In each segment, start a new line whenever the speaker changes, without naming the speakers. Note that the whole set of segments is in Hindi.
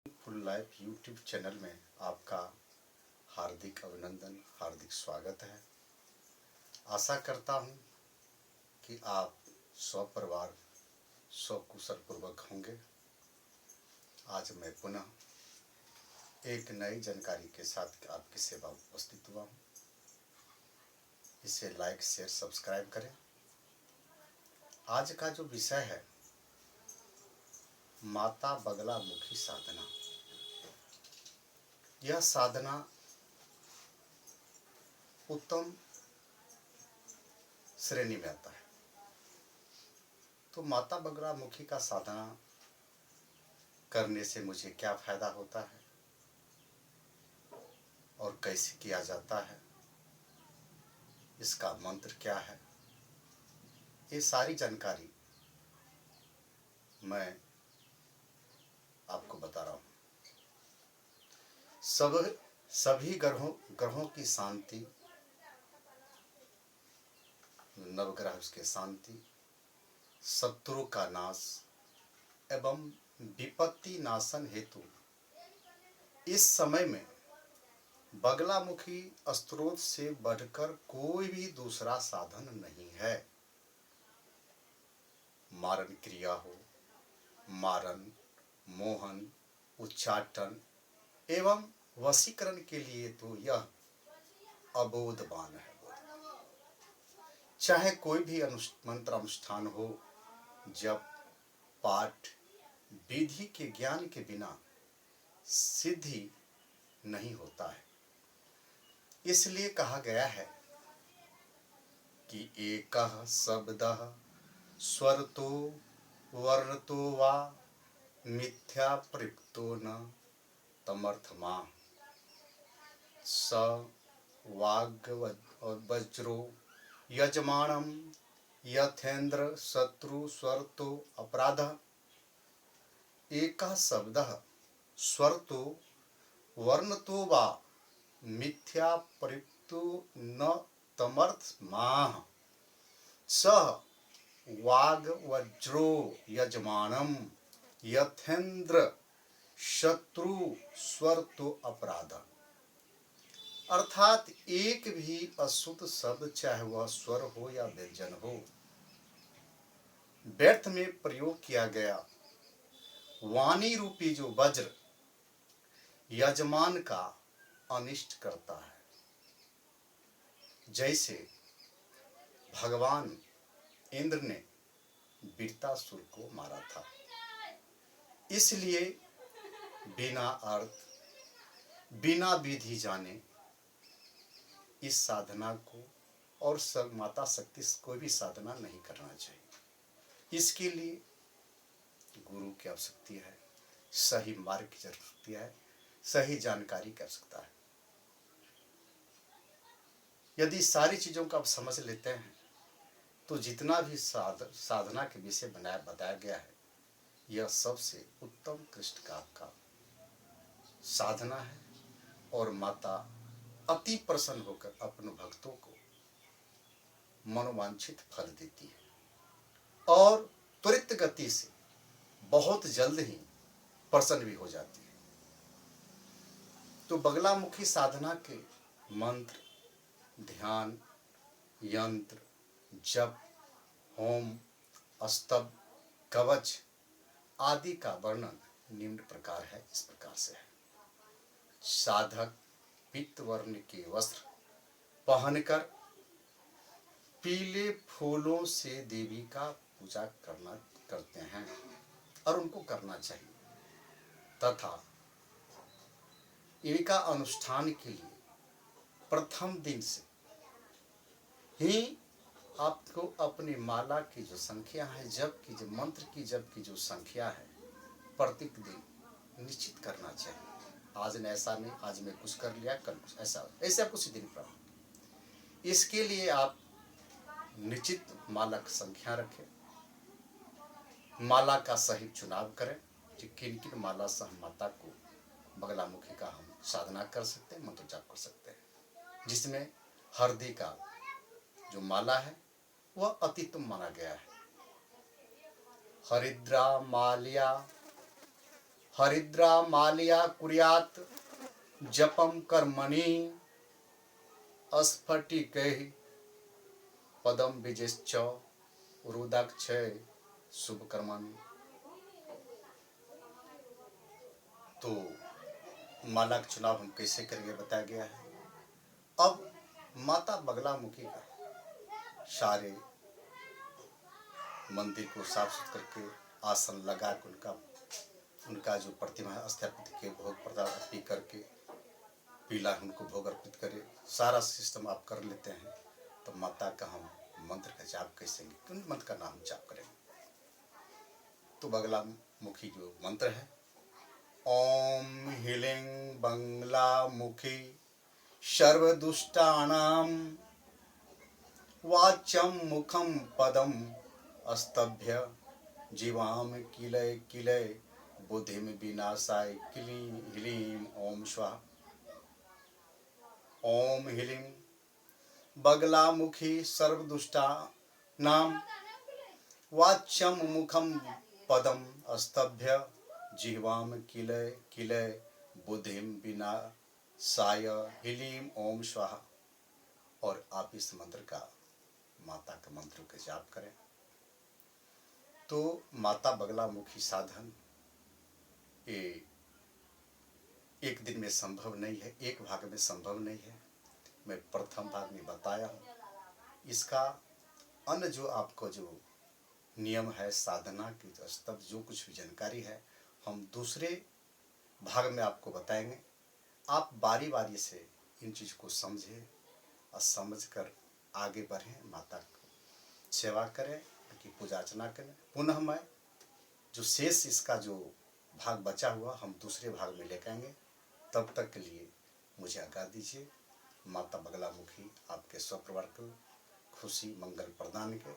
फुल लाइफ यूट्यूब चैनल में आपका हार्दिक अभिनंदन, हार्दिक स्वागत है। आशा करता हूँ कि आप स्वपरिवार स्वकुशल पूर्वक होंगे। आज मैं पुनः एक नई जानकारी के साथ आपकी सेवा उपस्थित हुआ हूँ। इसे लाइक, शेयर, सब्सक्राइब करें। आज का जो विषय है, माता बगलामुखी साधना। यह साधना उत्तम श्रेणी में आता है। तो माता बगलामुखी का साधना करने से मुझे क्या फायदा होता है और कैसे किया जाता है, इसका मंत्र क्या है, ये सारी जानकारी मैं आपको बता रहा हूँ। सभी ग्रहों की शांति, नवग्रह उसके शांति, शत्रु का नाश एवं विपत्ति नाशन हेतु इस समय में बगलामुखी स्त्रोत से बढ़कर कोई भी दूसरा साधन नहीं है। मारण क्रिया हो, मारण, मोहन, उच्चाटन एवं वशीकरण के लिए तो यह अबोध बाण है। चाहे कोई भी मंत्र अनुष्ठान हो, जब पाठ विधि के ज्ञान के बिना सिद्धि नहीं होता है। इसलिए कहा गया है कि एकः शब्दः स्वरतो वर्णतो वा मिथ्या प्रयुक्तो न तमर्थमा स वाग्वज्रो यजमानम यथेन्द्र शत्रु स्वरतो अपराधः। एकः शब्दः स्वरतो वर्णतो वा मिथ्या प्रयुक्तो न तमर्थमाः स वाग्वज्रो यजमानम यथेन्द्र शत्रु स्वरतो अपराध। अर्थात एक भी अशुद्ध शब्द, चाहे वह स्वर हो या व्यंजन हो, व्यर्थ में प्रयोग किया गया वाणी रूपी जो वज्र यजमान का अनिष्ट करता है। जैसे भगवान इंद्र ने वृत्तासुर को मारा था। इसलिए बिना अर्थ, बिना विधि जाने इस साधना को और सब माता शक्ति कोई भी साधना नहीं करना चाहिए। इसके लिए गुरु की आवश्यकता है, सही मार्ग की जरूरत है, सही जानकारी कर सकता है। यदि सारी चीजों को आप समझ लेते हैं तो जितना भी साधना के विषय बताया गया है, यह सबसे उत्तम कृष्ण का साधना है। और माता अति प्रसन्न होकर अपने भक्तों को मनोवांछित फल देती है और त्वरित गति से बहुत जल्द ही प्रसन्न भी हो जाती है। तो बगलामुखी साधना के मंत्र, ध्यान, यंत्र, जप, होम, स्तव, कवच आदि का वर्णन निम्न प्रकार है। इस प्रकार से है। साधक पीत वर्ण के वस्त्र पहनकर पीले फूलों से देवी का पूजा करते हैं और उनको करना चाहिए। तथा इनका अनुष्ठान के लिए प्रथम दिन से ही आपको अपनी माला की जो संख्या है, जप की जो मंत्र की जप की जो संख्या है, प्रत्येक दिन निश्चित करना चाहिए। आज ने ऐसा नहीं, आज मैं कुछ कर लिया, कल कुछ ऐसा आपको सिद्धि नहीं प्राप्त। इसके लिए आप निश्चित माला की संख्या रखें, माला का सही चुनाव करें कि किन किन माला से हम माता को बगलामुखी का हम साधना कर सकते हैं, मंत्र जाप कर सकते हैं। जिसमें हरदी का जो माला है वह अतितम माना गया है। हरिद्रा, माल्या, हरिद्रा मालिया कुर्यात जपम कर्मणि स्फटिकैः पदम विजिश्च रुदाक्षय शुभ कर्मणि। तो माला का चुनाव हम कैसे करेंगे बताया गया है। अब माता बगलामुखी का सारे मंदिर को साफ सुथरा करके आसन लगा के उनका जो प्रतिमा है स्थापित के भोग प्रसाद अर्पित करके पीला उनको भोग अर्पित करे, सारा सिस्टम आप कर लेते हैं। तो माता का हम मंत्र का जाप कैसे, किन मंत्र का नाम जाप करें। तो बगलामुखी जो मंत्र है, ओम ह्रीं बगलामुखी सर्वदुष्टानां वाच्यं मुखं पदम अस्तभ्य जीवाम किलय किलय बुद्धिम विनाशाय क्लीं ह्रीं ओम स्वाहा। ओम ह्रीं बगलामुखी सर्वदुष्टानां वाच्यं मुखं पदम अस्तभ्य जिह्वाम किलय किलय बुद्धिम विनाशाय ह्रीं ओम स्वाहा। और आप इस मंत्र का, माता के मंत्र का जाप करें। तो माता बगलामुखी साधन ये एक दिन में संभव नहीं है, एक भाग में संभव नहीं है। मैं प्रथम भाग में बताया हूँ। इसका अन्य जो आपको जो नियम है साधना की, तब जो कुछ भी जानकारी है हम दूसरे भाग में आपको बताएंगे। आप बारी बारी से इन चीज को समझें और समझकर आगे बढ़ें, माता को सेवा करें, उनकी पूजा अर्चना करें। पुनः मैं जो शेष इसका जो भाग बचा हुआ हम दूसरे भाग में लेकर आएंगे। तब तक के लिए मुझे आज्ञा दीजिए। माता बगलामुखी आपके स्वपरिवार को खुशी मंगल प्रदान के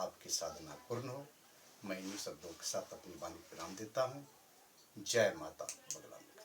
आपकी साधना पूर्ण हो। मैं इन शब्दों के साथ अपनी वाणी विराम देता हूँ। जय माता बगलामुखी।